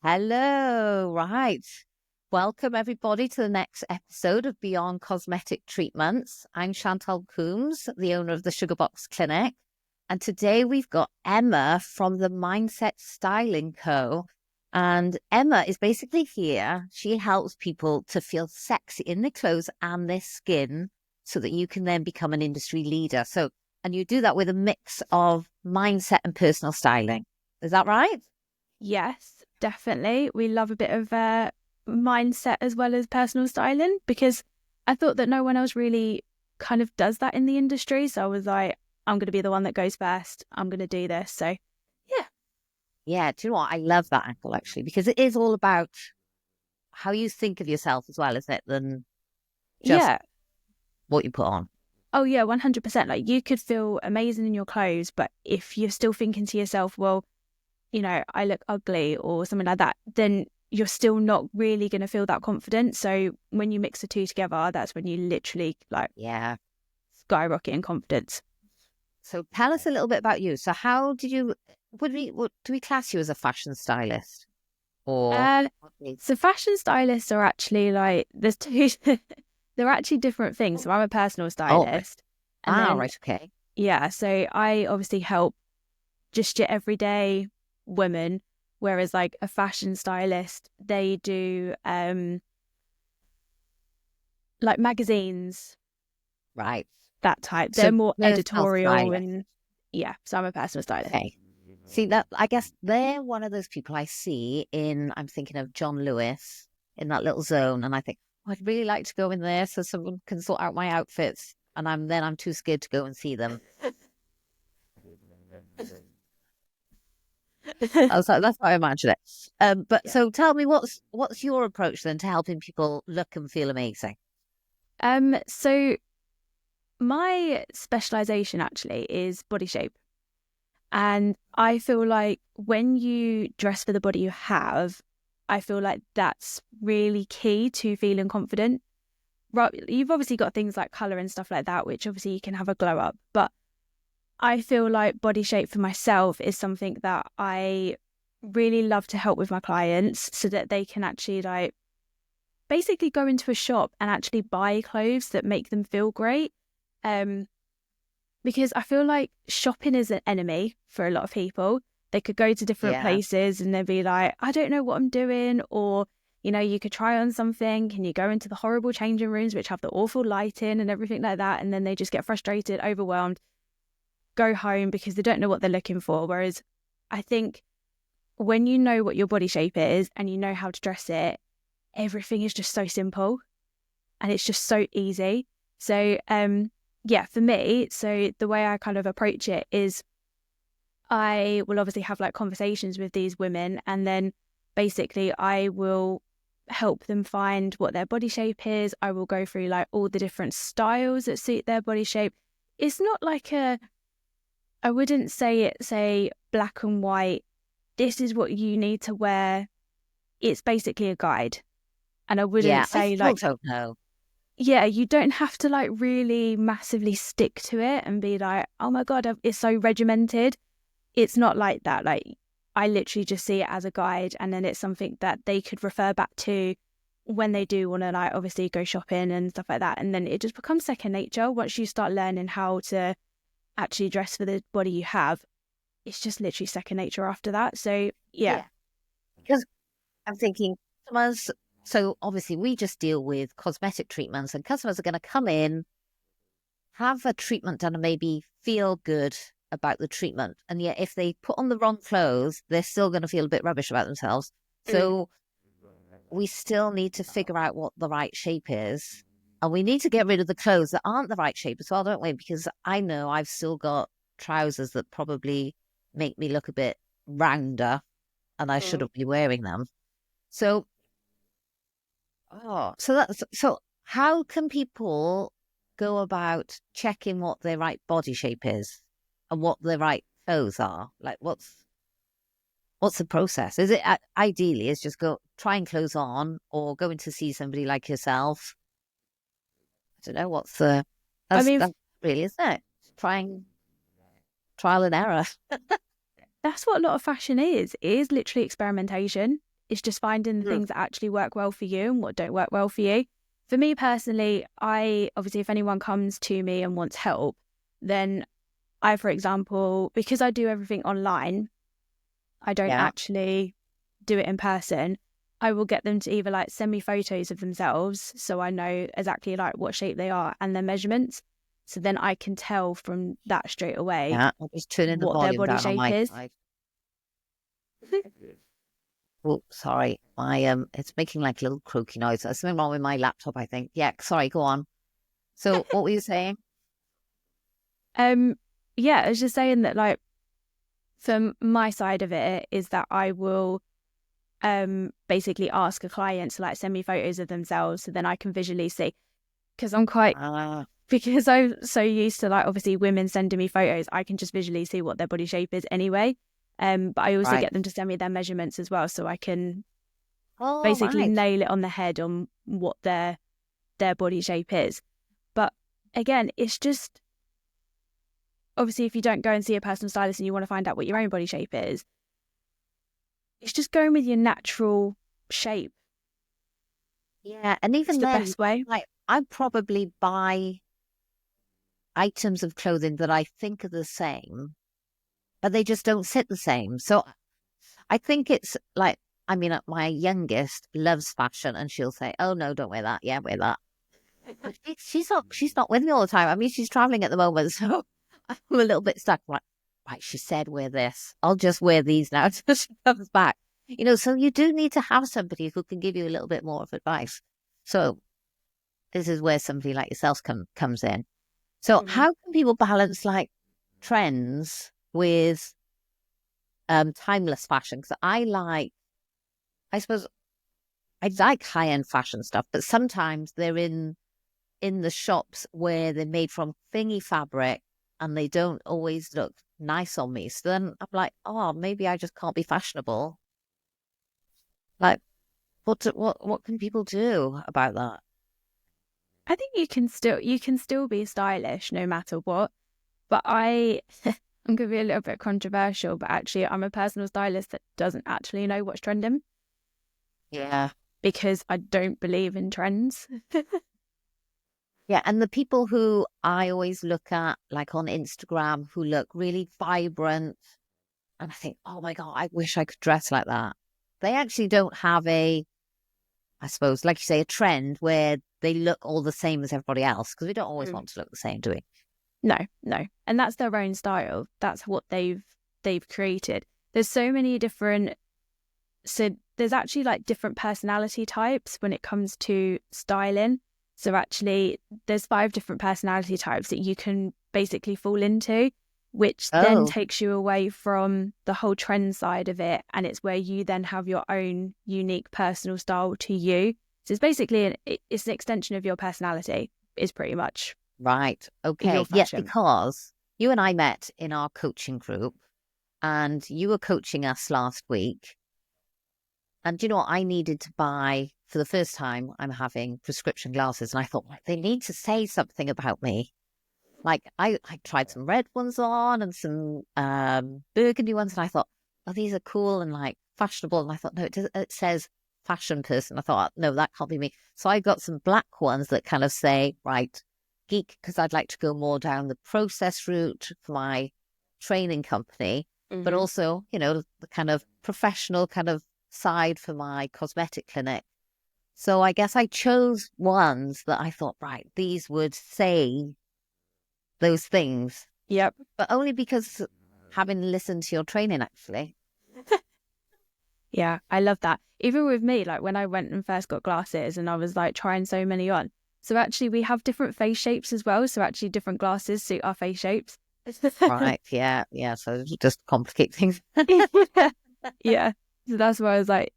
Hello, right. Welcome everybody to the next episode of Beyond Cosmetic Treatments. I'm Chantalle Coombes, the owner of the Sugarbox Clinic. And today we've got Emma from the Mindset Styling Co. And Emma is basically here. She helps people to feel sexy in their clothes and their skin so that you can then become an industry leader. And you do that with a mix of mindset and personal styling. Is that right? Yes, definitely. We love a bit of mindset as well as personal styling because I thought that no one else really kind of does that in the industry. So I was like, I'm going to be the one that goes first. I'm going to do this. So, yeah. Yeah, do you know what? I love that angle actually, because it is all about how you think of yourself as well, isn't it, than just Yeah. what you put on. Oh, yeah, 100%. Like you could feel amazing in your clothes, but if you're still thinking to yourself, well, I look ugly or something like that, then you're still not really going to feel that confident. So when you mix the two together, that's when you literally Yeah. skyrocket in confidence. So tell us a little bit about you. So how did you, do we class you as a fashion stylist or? Uh, so fashion stylists are actually there's two, they're actually different things. So I'm a personal Oh, right. stylist. And Ah, then, right. Okay. yeah, so I obviously help just your everyday women, whereas like a fashion stylist, they do like magazines, Right. that type. They're So more personal editorial stylist. and yeah, so I'm a personal stylist. Okay. See that, I guess they're one of those people I see in, I'm thinking of John Lewis in that little zone. And I think, oh, I'd really like to go in there so someone can sort out my outfits. And I'm too scared to go and see them. I was like, that's how I imagine it. But Yeah. so tell me, what's your approach then to helping people look and feel amazing? So my specialization actually is body shape. And I feel like when you dress for the body you have, I feel like that's really key to feeling confident. Right, you've obviously got things like color and stuff like that, which obviously you can have a glow up. But I feel like body shape for myself is something that I really love to help with my clients so that they can actually basically go into a shop and actually buy clothes that make them feel great. Um, because I feel like shopping is an enemy for a lot of people. They could go to different Yeah. places and they'd be like, I don't know what I'm doing. Or, you could try on something. Can you go into the horrible changing rooms, which have the awful lighting and everything like that? And then they just get frustrated, overwhelmed, go home because they don't know what they're looking for. Whereas I think when you know what your body shape is and you know how to dress it, everything is just so simple and it's just so easy. So, yeah, for me, so the way I kind of approach it is I will obviously have like conversations with these women and then basically I will help them find what their body shape is. I will go through like all the different styles that suit their body shape. It's not like I wouldn't say it's a black and white, this is what you need to wear. It's basically a guide. And I Yeah. wouldn't I say still like, don't know. yeah, you don't have to like really massively stick to it and be like, oh my God, it's so regimented. It's not like that. Like, I literally just see it as a guide and then it's something that they could refer back to when they do want to like obviously go shopping and stuff like that. And then it just becomes second nature once you start learning how to actually dress for the body you have. It's just literally second nature after that. So yeah. Yeah. Because I'm thinking customers, so obviously we just deal with cosmetic treatments and customers are going to come in, have a treatment done and maybe feel good about the treatment. And yet if they put on the wrong clothes, they're still going to feel a bit rubbish about themselves. Mm. So we still need to figure out what the right shape is. And we need to get rid of the clothes that aren't the right shape as well, don't we? Because I know I've still got trousers that probably make me look a bit rounder and I Mm. shouldn't be wearing them. So, so how can people go about checking what their right body shape is and what their right clothes are? Like, what's the process? Is it ideally is just go trying clothes on or going to see somebody like yourself? I don't know what's the I mean, that's really isn't it? Trying trial and error. that's what a lot of fashion is. It is literally experimentation. It's just finding the things that actually work well for you and what don't work well for you. For me personally, obviously, if anyone comes to me and wants help, then I, for example, because I do everything online, I don't actually do it in person. I will get them to either like send me photos of themselves so I know exactly like what shape they are and their measurements. So then I can tell from that straight away I'll just turn the what their volume body down on shape my is. side. Oh, sorry. My it's making like a little croaky noise. There's something wrong with my laptop, I think. Yeah, sorry, go on. So what were you saying? Yeah, I was just saying that like from my side of it is that I will basically ask a client to like send me photos of themselves so then I can visually see, because I'm quite because I'm so used to like obviously women sending me photos, I can just visually see what their body shape is anyway. But I also get them to send me their measurements as well, so I can basically nail it on the head on what their body shape is. But again, it's just obviously if you don't go and see a personal stylist and you want to find out what your own body shape is, it's just going with your natural shape. Yeah, and even it's the then, best way. like I probably buy items of clothing that I think are the same, but they just don't sit the same. So I think it's like, I mean, my youngest loves fashion and she'll say, oh no, don't wear that. Yeah, wear that. But she's not with me all the time. I mean, she's traveling at the moment, so I'm a little bit stuck. Like, right, she said wear this. I'll just wear these now until she comes back. You know, so you do need to have somebody who can give you a little bit more of advice. So this is where somebody like yourself comes in. So how can people balance like trends with timeless fashion? Because I suppose I like high-end fashion stuff, but sometimes they're in the shops where they're made from thingy fabric and they don't always look nice on me. So then I'm like, oh, maybe I just can't be fashionable. Like, what can people do about that? I think you can still be stylish no matter what. But I'm going to be a little bit controversial, but actually I'm a personal stylist that doesn't actually know what's trending. Yeah. Because I don't believe in trends. Yeah, and the people who I always look at, like on Instagram, who look really vibrant, and I think, oh my God, I wish I could dress like that. They actually don't have I suppose, like you say, a trend where they look all the same as everybody else, because we don't always want to look the same, do we? No. And that's their own style. That's what they've created. There's so many different, so there's actually like different personality types when it comes to styling. So actually there's 5 different personality types that you can basically fall into, which then takes you away from the whole trend side of it. And it's where you then have your own unique personal style to you. So it's basically, it's an extension of your personality, is pretty much. Right. Okay. Yes, because you and I met in our coaching group and you were coaching us last week. And you know what? I needed to buy, for the first time, I'm having prescription glasses. And I thought, they need to say something about me. Like I tried some red ones on and some burgundy ones. And I thought, oh, these are cool and like fashionable. And I thought, no, it says fashion person. I thought, no, that can't be me. So I got some black ones that kind of say, right, geek, because I'd like to go more down the process route for my training company, but also, you know, the kind of professional kind of side for my cosmetic clinic. So I guess I chose ones that I thought, right, these would say those things. Yep. But only because having listened to your training, actually. Yeah, I love that. Even with me, like when I went and first got glasses and I was like trying so many on. So actually we have different face shapes as well. So actually different glasses suit our face shapes. Right. Yeah. Yeah. So just complicate things. Yeah. So that's why I was like,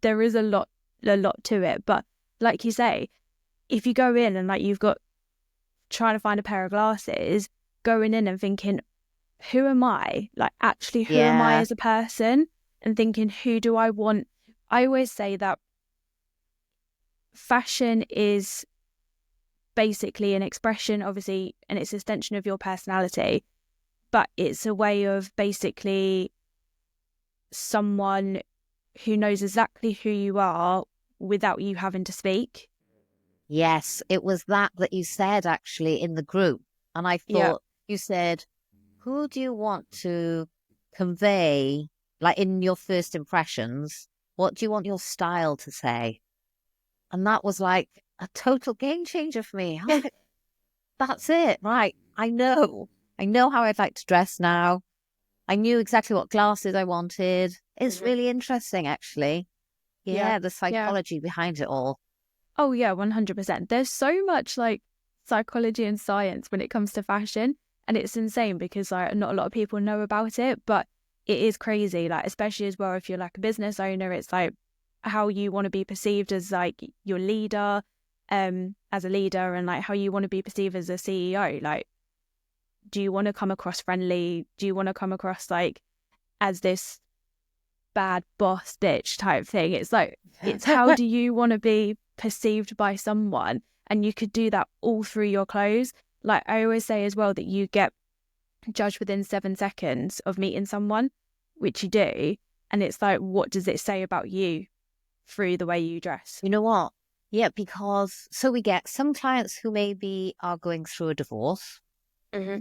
there is a lot to it. But like you say, if you go in and like you've got trying to find a pair of glasses, going in and thinking, who am I? Like actually, who am I as a person? And thinking, who do I want? I always say that fashion is basically an expression, obviously, and it's an extension of your personality, but it's a way of basically someone who knows exactly who you are without you having to speak. Yes, it was that you said actually in the group. And I Yeah. thought you said, who do you want to convey, like in your first impressions, what do you want your style to say? And that was like a total game changer for me. I was like, that's it, right? I know how I'd like to dress now. I knew exactly what glasses I wanted. It's really interesting, actually. Yeah. Yeah, the Yeah. psychology behind it all. Oh yeah, 100%. There's so much like psychology and science when it comes to fashion, and it's insane because like not a lot of people know about it, but it is crazy. Like especially as well if you're like a business owner, it's like how you want to be perceived as like your leader, as a leader, and like how you want to be perceived as a CEO. Like, do you want to come across friendly? Do you want to come across like as this bad boss bitch type thing? It's like, it's how do you want to be perceived by someone? And you could do that all through your clothes. Like I always say as well that you get judged within 7 seconds of meeting someone, which you do. And it's like, what does it say about you through the way you dress? You know what? Yeah, because so we get some clients who maybe are going through a divorce.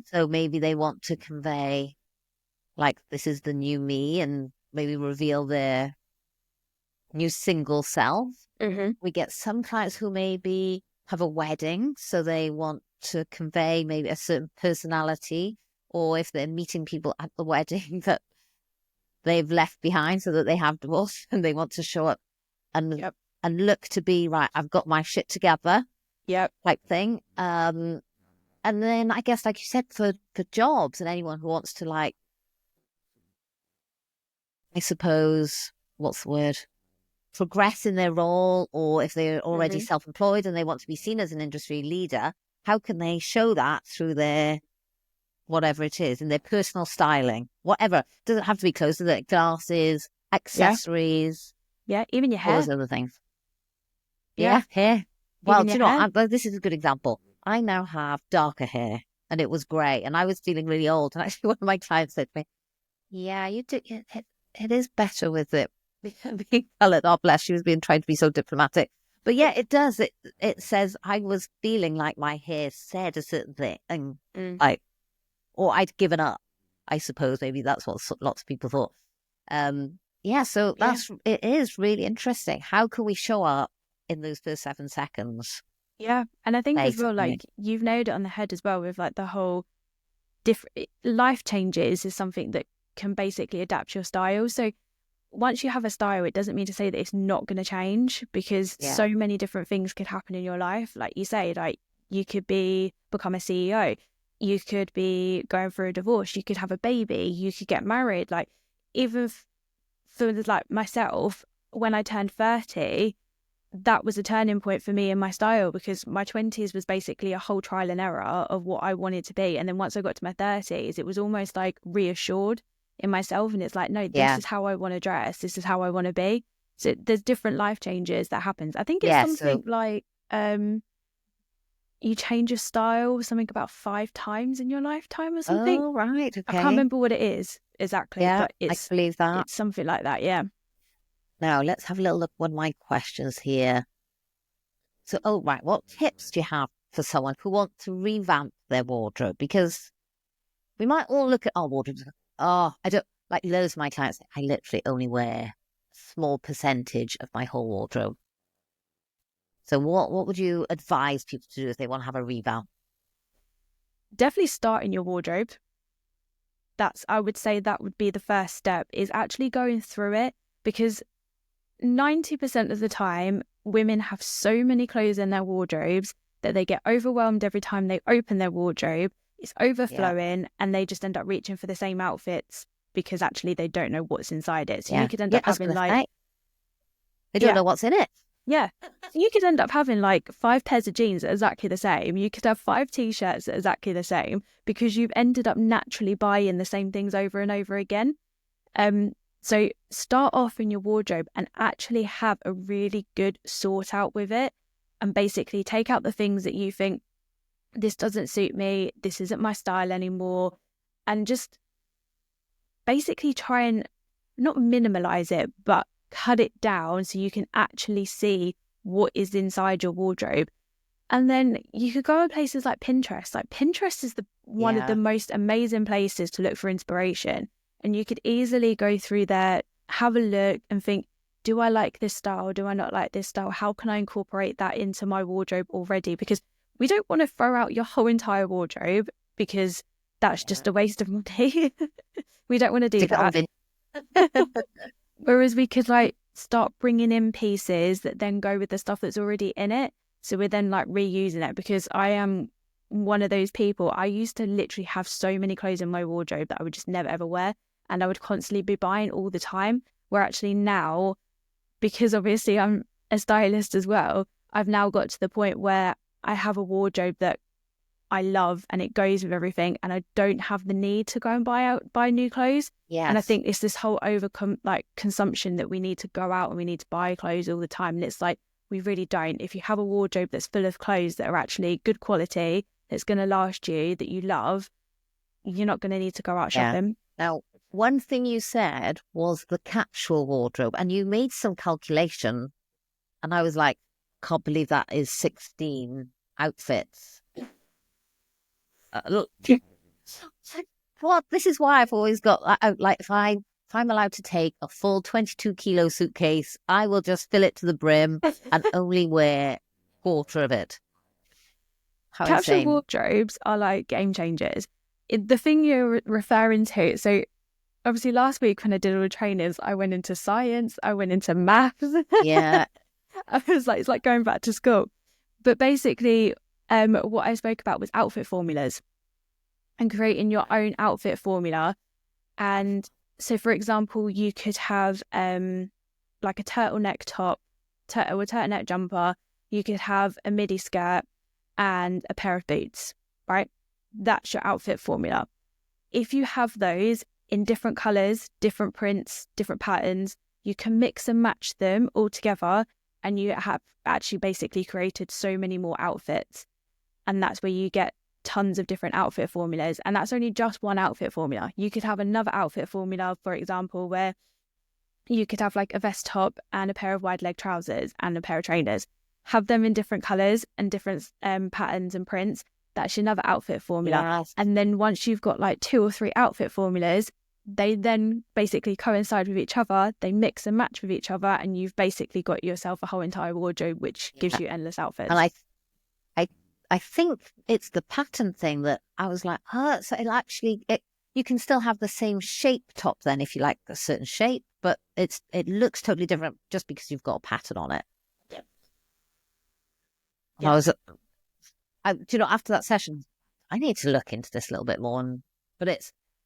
So maybe they want to convey, like, this is the new me and maybe reveal their new single self. We get some clients who maybe have a wedding, so they want to convey maybe a certain personality, or if they're meeting people at the wedding that they've left behind so that they have divorced and they want to show up and Yep. and look to be right, I've got my shit together Yep. type thing. And then I guess, like you said, for jobs and anyone who wants to, like, I suppose, what's the word? Progress in their role, or if they're already self-employed and they want to be seen as an industry leader, how can they show that through their whatever it is, in their personal styling, whatever? Doesn't have to be clothes, does it? Glasses, accessories, Yeah. Even your all hair. those other things. Yeah. Yeah, hair. Well, Even do your you know hair. what? This is a good example. I now have darker hair, and it was grey, and I was feeling really old. And actually, one of my clients said to me, "Yeah, you do. It is better with it being coloured." Oh, bless, she was being trying to be so diplomatic, but yeah, it does. It says I was feeling like my hair said a certain thing, and like, or I'd given up. I suppose maybe that's what lots of people thought. Yeah, so it is really interesting. How can we show up in those first 7 seconds? Yeah. And I think as well, Basically. like you've nailed it on the head as well with like the whole different life changes is something that can basically adapt your style. So once you have a style, it doesn't mean to say that it's not going to change because Yeah. so many different things could happen in your life. Like you say, like you could become a CEO, you could be going through a divorce, you could have a baby, you could get married. Like even for like myself, when I turned 30, that was a turning point for me in my style because my 20s was basically a whole trial and error of what I wanted to be. And then once I got to my 30s, it was almost like reassured in myself. And it's like, no, this is how I want to dress. This is how I want to be. So there's different life changes that happens. I think it's Yeah. something So, like you change your style something about 5 times in your lifetime or something. oh, right. I can't Okay. remember what it is exactly, Yeah, but I can believe that. it's something like that. Yeah. Now, let's have a little look at one of my questions here. So, oh, right. What tips do you have for someone who wants to revamp their wardrobe? Because we might all look at our wardrobes. Oh, I don't, like loads of my clients, I literally only wear a small percentage of my whole wardrobe. So what would you advise people to do if they want to have a revamp? Definitely start in your wardrobe. I would say that would be the first step, is actually going through it, because 90% of the time women have so many clothes in their wardrobes that they get overwhelmed every time they open their wardrobe. It's overflowing and they just end up reaching for the same outfits because actually they don't know what's inside it. So Yeah. you could end Yeah, up I was having going to like, say, they don't know what's in it. yeah. You could end up having like 5 pairs of jeans that are exactly the same. You could have 5 t-shirts that are exactly the same because you've ended up naturally buying the same things over and over again. So start off in your wardrobe and actually have a really good sort out with it, and basically take out the things that you think, this doesn't suit me, this isn't my style anymore, and just basically try and not minimalize it, but cut it down so you can actually see what is inside your wardrobe. And then you could go on places like Pinterest. Like Pinterest is one of the most amazing places to look for inspiration. And you could easily go through there, have a look and think, do I like this style? Do I not like this style? How can I incorporate that into my wardrobe already? Because we don't want to throw out your whole entire wardrobe, because that's just a waste of money. We don't want to do that. Whereas we could like start bringing in pieces that then go with the stuff that's already in it. So we're then like reusing it, because I am one of those people. I used to literally have so many clothes in my wardrobe that I would just never ever wear. And I would constantly be buying all the time. Where actually now, because obviously I'm a stylist as well, I've now got to the point where I have a wardrobe that I love and it goes with everything, and I don't have the need to go and buy new clothes. Yes. And I think it's this whole consumption that we need to go out and we need to buy clothes all the time. And it's like, we really don't. If you have a wardrobe that's full of clothes that are actually good quality, that's going to last you, that you love, you're not going to need to go out shopping. Now, one thing you said was the capsule wardrobe, and you made some calculation, and I was like, can't believe that is 16 outfits. Look, what? This is why I've always got out. Like, if I'm allowed to take a full 22-kilo suitcase, I will just fill it to the brim and only wear a quarter of it. Capsule wardrobes are like game changers. The thing you're referring to, so obviously last week when I did all the trainers, I went into science, I went into maths. Yeah. I was like, it's like going back to school. But basically, what I spoke about was outfit formulas and creating your own outfit formula. And so, for example, you could have like a turtleneck top or a turtleneck jumper. You could have a midi skirt and a pair of boots, right? That's your outfit formula. If you have those in different colours, different prints, different patterns, you can mix and match them all together, and you have actually basically created so many more outfits. And that's where you get tons of different outfit formulas. And that's only just one outfit formula. You could have another outfit formula, for example, where you could have like a vest top and a pair of wide leg trousers and a pair of trainers. Have them in different colours and different patterns and prints. That's another outfit formula. Yes. And then once you've got like 2 or 3 outfit formulas, they then basically coincide with each other. They mix and match with each other, and you've basically got yourself a whole entire wardrobe, which gives you endless outfits. And I think it's the pattern thing that I was like, so you can still have the same shape top then if you like a certain shape, but it looks totally different just because you've got a pattern on it. Yeah. After that session, I need to look into this a little bit more.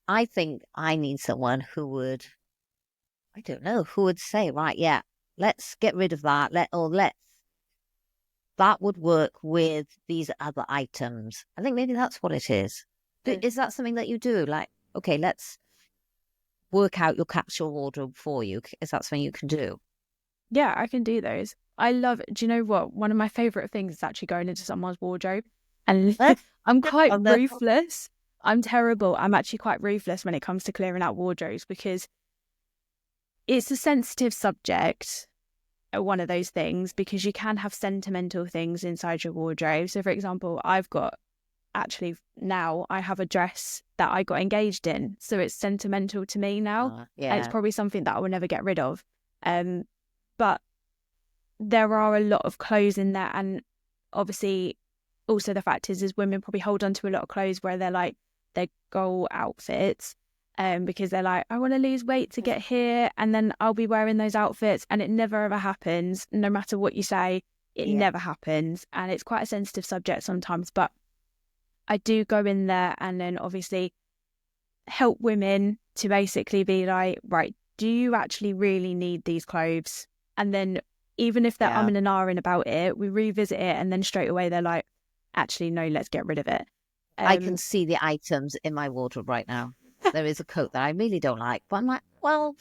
I think I need someone who would say, right, yeah, let's get rid of that. That would work with these other items. I think maybe that's what it is. Is that something that you do? Like, okay, let's work out your capsule wardrobe for you. Is that something you can do? Yeah, I can do those. Do you know what? One of my favourite things is actually going into someone's wardrobe. And I'm quite ruthless. I'm terrible. I'm actually quite ruthless when it comes to clearing out wardrobes, because it's a sensitive subject, one of those things, because you can have sentimental things inside your wardrobe. So, for example, I have a dress that I got engaged in. So it's sentimental to me now. Yeah. And it's probably something that I will never get rid of. But there are a lot of clothes in there. And obviously, also the fact is women probably hold on to a lot of clothes where they're like their goal outfits. Because they're like, I want to lose weight to get here, and then I'll be wearing those outfits, and it never ever happens. No matter what you say, it never happens. And it's quite a sensitive subject sometimes, but I do go in there and then obviously help women to basically be like, right, do you actually really need these clothes? And then even if they're umming and ahhing about it, we revisit it, and then straight away they're like, actually, no, let's get rid of it. I can see the items in my wardrobe right now. There is a coat that I really don't like, but I'm like, well,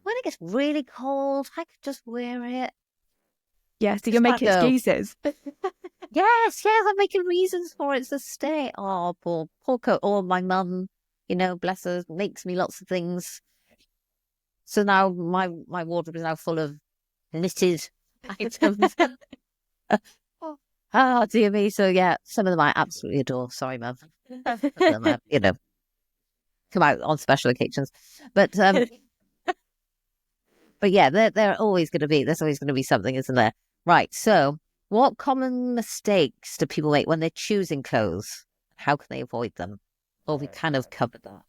when it gets really cold, I could just wear it. Yeah, so you're making excuses. Yes, I'm making reasons for it to stay. Oh, poor coat. Or my mum, bless her, makes me lots of things. So now my wardrobe is now full of knitted items. Oh, dear me. So yeah, some of them I absolutely adore. Sorry, Mum. Some of them are, come out on special occasions. But but yeah, there's always going to be something, isn't there? Right. So what common mistakes do people make when they're choosing clothes? How can they avoid them? Or we kind of covered that.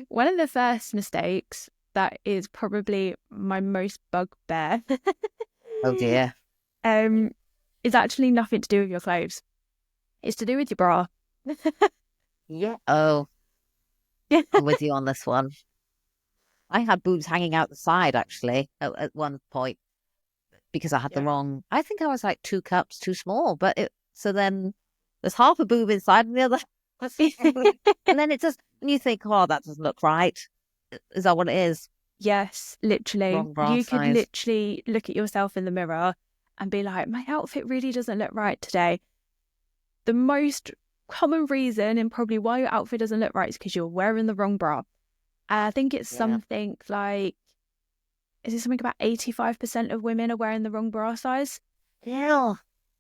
One of the first mistakes that is probably my most bugbear Oh dear. is actually nothing to do with your clothes. It's to do with your bra. Yeah. Oh, I'm with you on this one. I had boobs hanging out the side actually at one point because I had the wrong. I think I was like 2 cups too small, but so then there's half a boob inside and the other, and then it just and you think, oh, that doesn't look right. Is that what it is? Yes, literally. Wrong bra You could size. literally look at yourself in the mirror and be like, my outfit really doesn't look right today. The most common reason and probably why your outfit doesn't look right is because you're wearing the wrong bra. I think it's something like, is it something about 85% of women are wearing the wrong bra size? Yeah.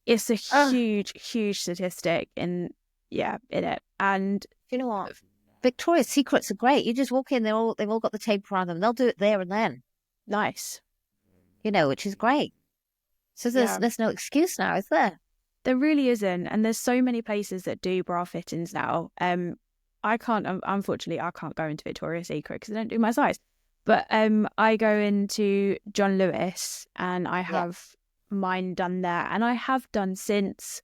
It's a huge, huge statistic in it. And you know what? Victoria's Secrets are great. You just walk in, they've all got the tape around them. They'll do it there and then. Nice. Which is great. So there's no excuse now, is there? There really isn't. And there's so many places that do bra fittings now. Unfortunately, I can't go into Victoria's Secret because I don't do my size. But I go into John Lewis and I have mine done there. And I have done since,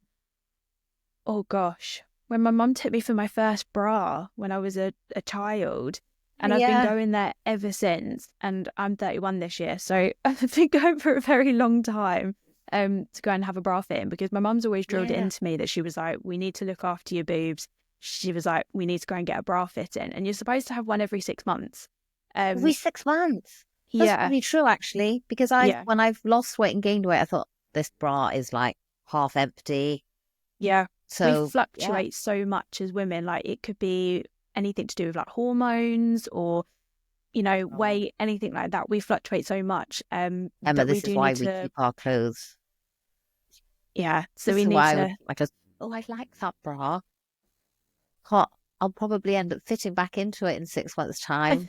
oh gosh, when my mum took me for my first bra when I was a child. And I've been going there ever since. And I'm 31 this year. So I've been going for a very long time to go and have a bra fitting because my mum's always drilled it into me that she was like, we need to look after your boobs. She was like, we need to go and get a bra fitting. And you're supposed to have one every 6 months. Every 6 months? That's probably true, actually. Because when I've lost weight and gained weight, I thought, this bra is like half empty. Yeah. So we fluctuate so much as women. Like it could be anything to do with like hormones or, weight, anything like that. We fluctuate so much. Emma, this is why we keep our clothes. Yeah. So we need to. I like that bra. I'll probably end up fitting back into it in 6 months' time.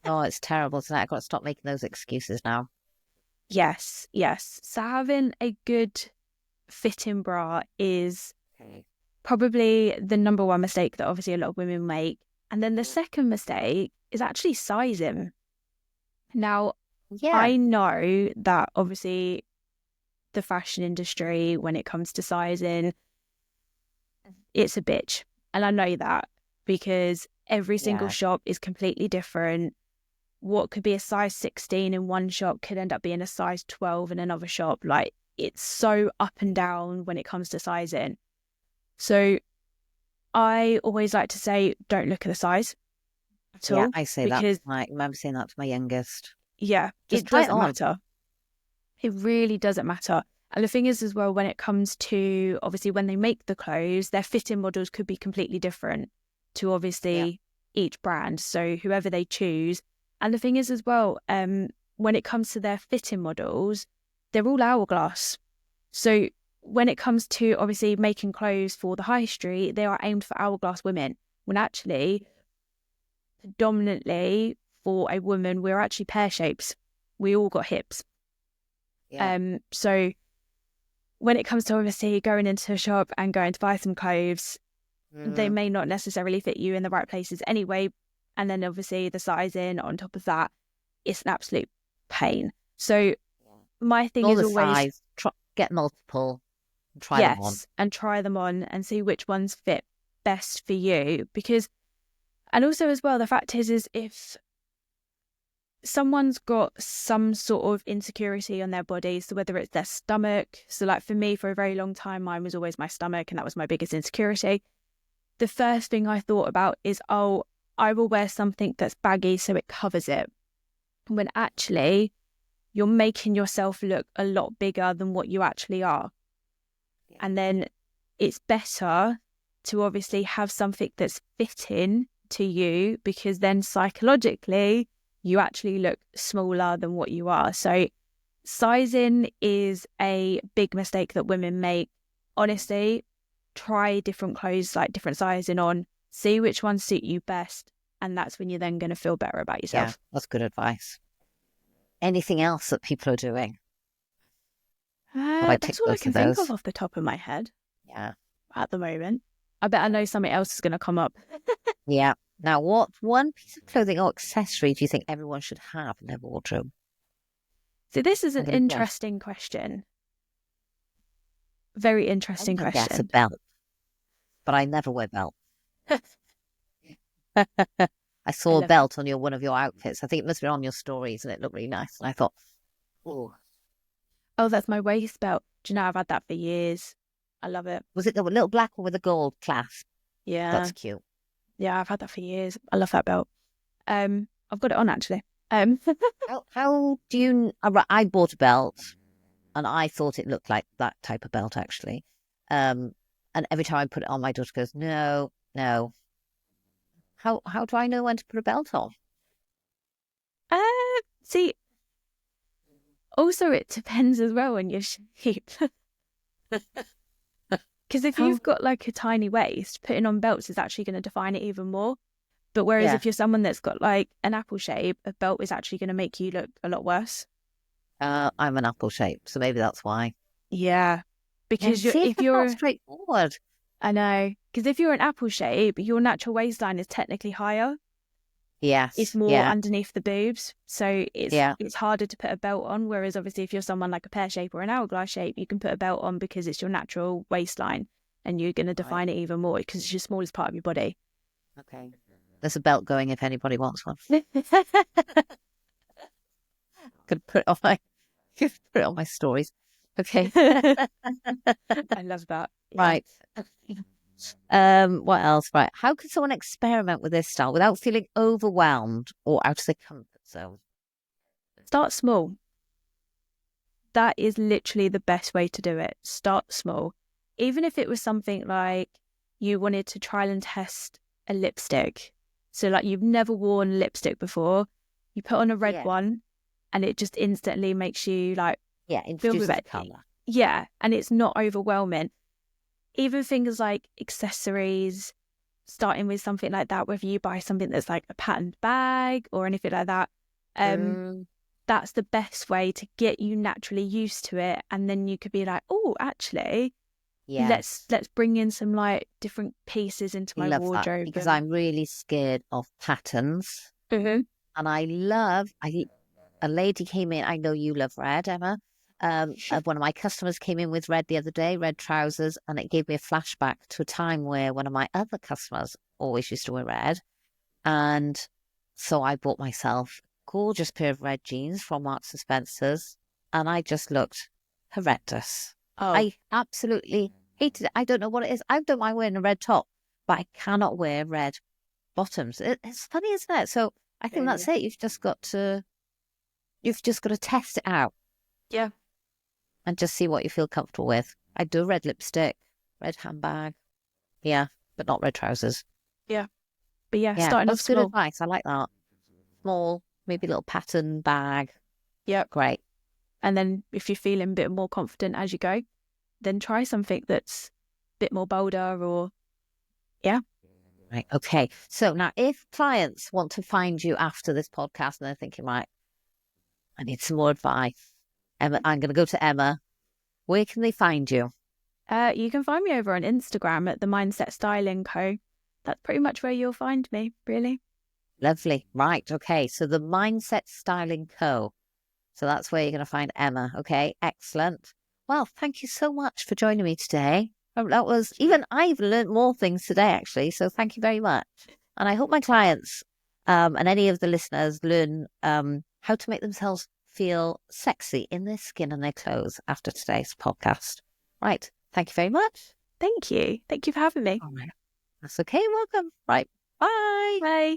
Oh, it's terrible tonight. I've got to stop making those excuses now. Yes. So having a good fitting bra is probably the number one mistake that obviously a lot of women make. And then the second mistake is actually sizing. Now, I know that obviously the fashion industry, when it comes to sizing, it's a bitch. And I know that because every single shop is completely different. What could be a size 16 in one shop could end up being a size 12 in another shop. Like it's so up and down when it comes to sizing. So I always like to say, don't look at the size at all. Yeah, I say that. I remember saying that to my youngest. Yeah, it doesn't matter. It really doesn't matter. And the thing is as well, when it comes to, obviously, when they make the clothes, their fitting models could be completely different to obviously each brand. So whoever they choose. And the thing is as well, when it comes to their fitting models, they're all hourglass. So when it comes to obviously making clothes for the high street, they are aimed for hourglass women. When actually, predominantly for a woman, we're actually pear shapes. We all got hips. So when it comes to obviously going into a shop and going to buy some clothes, they may not necessarily fit you in the right places anyway. And then obviously the sizing on top of that, it's an absolute pain. So my thing is always get multiple and try them on. And try them on and see which ones fit best for you. Because, and also as well, the fact is if someone's got some sort of insecurity on their body, so whether it's their stomach, so like for me, for a very long time, mine was always my stomach, and that was my biggest insecurity. The first thing I thought about is, oh, I will wear something that's baggy so it covers it. When actually, you're making yourself look a lot bigger than what you actually are. And then it's better to obviously have something that's fitting to you, because then psychologically you actually look smaller than what you are. So sizing is a big mistake that women make. Honestly, try different clothes, like different sizing on, see which ones suit you best, and that's when you're then going to feel better about yourself. Yeah, that's good advice. Anything else that people are doing? That's all I can think of off the top of my head. Yeah. At the moment. I bet I know something else is going to come up. Yeah. Now, what one piece of clothing or accessory do you think everyone should have in their wardrobe? So this is an interesting question. Very interesting question. Guess a belt, but I never wear belt. I saw a belt on one of your outfits. I think it must be on your stories, and it looked really nice. And I thought, oh, that's my waist belt. Do you know, I've had that for years. I love it. Was it the little black one with the gold clasp? Yeah, that's cute. Yeah, I've had that for years. I love that belt. I've got it on actually. How do you? I bought a belt, and I thought it looked like that type of belt actually. And every time I put it on, my daughter goes, "No, no." How do I know when to put a belt on? See, also it depends as well on your shape. Because if you've got like a tiny waist, putting on belts is actually going to define it even more. But whereas if you're someone that's got like an apple shape, a belt is actually going to make you look a lot worse. I'm an apple shape, so maybe that's why. Yeah, because if you're not straightforward. I know, because if you're an apple shape, your natural waistline is technically higher. Yes, it's more underneath the boobs, so it's harder to put a belt on. Whereas obviously, if you're someone like a pear shape or an hourglass shape, you can put a belt on because it's your natural waistline, and you're going to define it even more because it's your smallest part of your body. Okay, there's a belt going if anybody wants one. Could put it on my stories. Okay. I love that. Yeah. Right. What else? Right. How can someone experiment with their style without feeling overwhelmed or out of their comfort zone? Start small. That is literally the best way to do it. Start small. Even if it was something like you wanted to try and test a lipstick. So like you've never worn lipstick before, you put on a red one and it just instantly makes you like introduce the colour. Yeah, and it's not overwhelming. Even things like accessories, starting with something like that, whether you buy something that's like a patterned bag or anything like that, that's the best way to get you naturally used to it. And then you could be like, oh, actually, let's bring in some like different pieces into my wardrobe. Because I'm really scared of patterns. Mm-hmm. And a lady came in, I know you love red, Emma. One of my customers came in with red the other day, red trousers, and it gave me a flashback to a time where one of my other customers always used to wear red. And so I bought myself a gorgeous pair of red jeans from Marks and Spencer's, and I just looked horrendous. Oh. I absolutely hated it. I don't know what it is. I don't mind wearing a red top, but I cannot wear red bottoms. It's funny, isn't it? So I think that's it. You've just got to test it out. Yeah. And just see what you feel comfortable with. I do red lipstick, red handbag. Yeah, but not red trousers. Yeah. But starting off small. Good advice. I like that. Small, maybe a little pattern bag. Yeah. Great. And then if you're feeling a bit more confident as you go, then try something that's a bit more bolder or, Right. Okay. So now if clients want to find you after this podcast and they're thinking, right, I need some more advice. Emma, I'm going to go to Emma. Where can they find you? You can find me over on Instagram at the Mindset Styling Co. That's pretty much where you'll find me, really. Lovely. Right. Okay. So the Mindset Styling Co. So that's where you're going to find Emma. Okay. Excellent. Well, thank you so much for joining me today. I've learned more things today, actually. So thank you very much. And I hope my clients and any of the listeners learn how to make themselves feel sexy in their skin and their clothes after today's podcast. Right. Thank you very much. Thank you. Thank you for having me. All right. That's okay. Welcome. Right. Bye. Bye.